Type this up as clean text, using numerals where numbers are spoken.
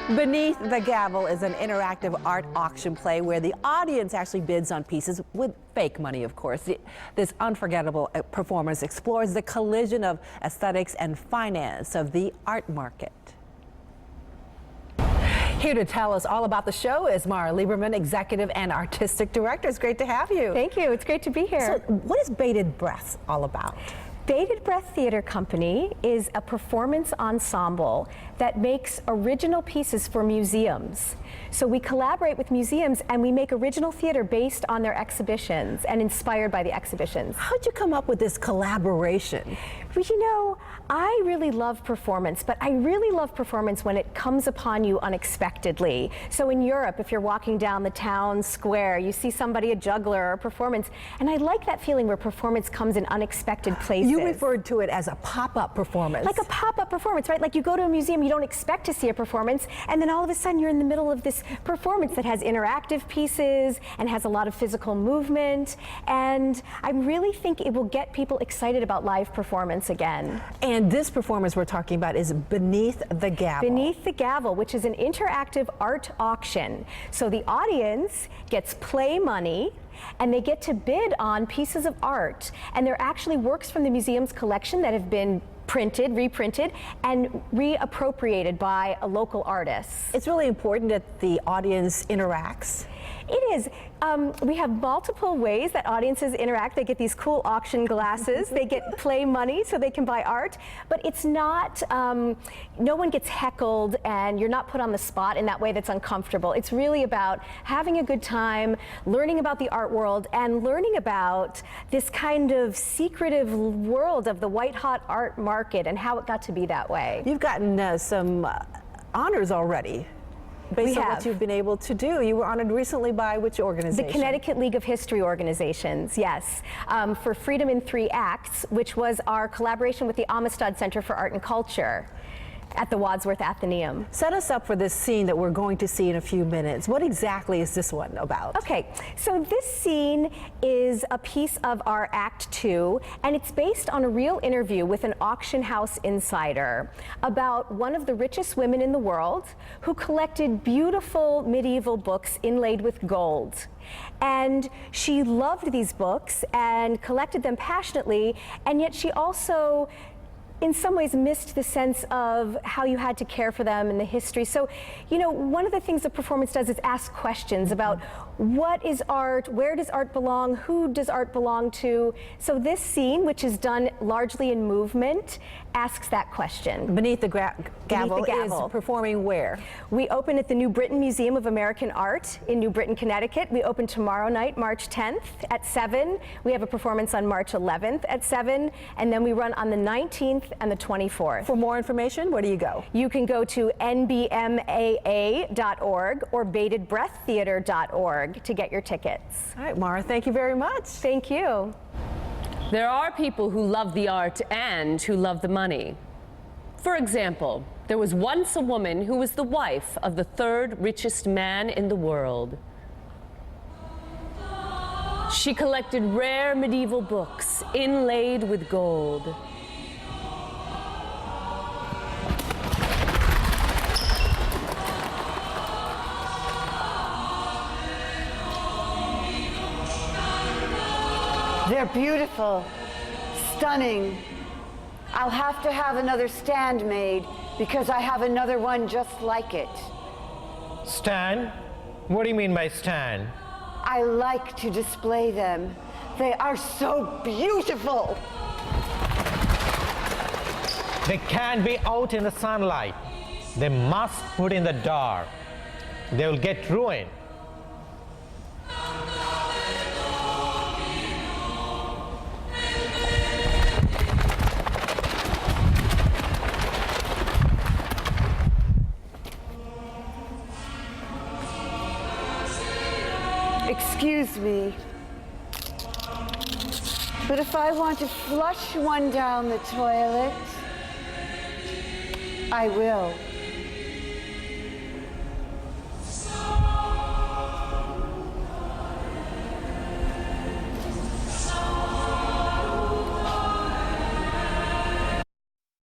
Beneath the Gavel is an interactive art auction play where the audience actually bids on pieces with fake money, of course. This unforgettable performance explores the collision of aesthetics and finance of the art market. Here to tell us all about the show is Mara Lieberman, Executive and Artistic Director. It's great to have you. Thank you. It's great to be here. So what is Bated Breath all about? Bated Breath Theater Company is a performance ensemble that makes original pieces for museums. So we collaborate with museums and we make original theater based on their exhibitions and inspired by the exhibitions. How'd you come up with this collaboration? Well, you know, I really love performance, but I really love performance when it comes upon you unexpectedly. So in Europe, if you're walking down the town square, you see somebody, a juggler or a performance, and I like that feeling where performance comes in unexpected places. You referred to it as a pop-up performance. Like a pop-up performance, right? Like you go to a museum, you don't expect to see a performance, and then all of a sudden you're in the middle of this performance that has interactive pieces and has a lot of physical movement, and I really think it will get people excited about live performance again. And this performance we're talking about is Beneath the Gavel. Beneath the Gavel, which is an interactive art auction. So the audience gets play money, and they get to bid on pieces of art, and they're actually works from the museum's collection that have been printed, reprinted, and reappropriated by a local artist. It's really important that the audience interacts. It is. We have multiple ways that audiences interact. They get these cool auction glasses. They get play money so they can buy art. But it's not, no one gets heckled and you're not put on the spot in that way that's uncomfortable. It's really about having a good time, learning about the art world, and learning about this kind of secretive world of the white-hot art market and how it got to be that way. You've gotten some honors already. Based on what you've been able to do. You were honored recently by which organization? The Connecticut League of History Organizations, yes. For Freedom in 3 Acts, which was our collaboration with the Amistad Center for Art and Culture at the Wadsworth Atheneum. Set us up for this scene that we're going to see in a few minutes. What exactly is this one about? Okay, so this scene is a piece of our Act 2, and it's based on a real interview with an auction house insider about one of the richest women in the world who collected beautiful medieval books inlaid with gold. And she loved these books and collected them passionately, and yet she also in some ways missed the sense of how you had to care for them and the history. So, you know, one of the things that performance does is ask questions about what is art, where does art belong, who does art belong to. So this scene, which is done largely in movement, asks that question. Beneath the Gavel is performing where? We open at the New Britain Museum of American Art in New Britain, Connecticut. We open tomorrow night, March 10th at 7. We have a performance on March 11th at 7, and then we run on the 19th and the 24th. For more information, where do you go? You can go to nbmaa.org or batedbreaththeater.org to get your tickets. All right, Mara, thank you very much. Thank you. There are people who love the art and who love the money. For example, there was once a woman who was the wife of the 3rd richest man in the world. She collected rare medieval books inlaid with gold. They're beautiful, stunning. I'll have to have another stand made because I have another one just like it. Stand? What do you mean by stand? I like to display them. They are so beautiful. They can't be out in the sunlight. They must put in the dark. They will get ruined. Excuse me, but if I want to flush one down the toilet, I will.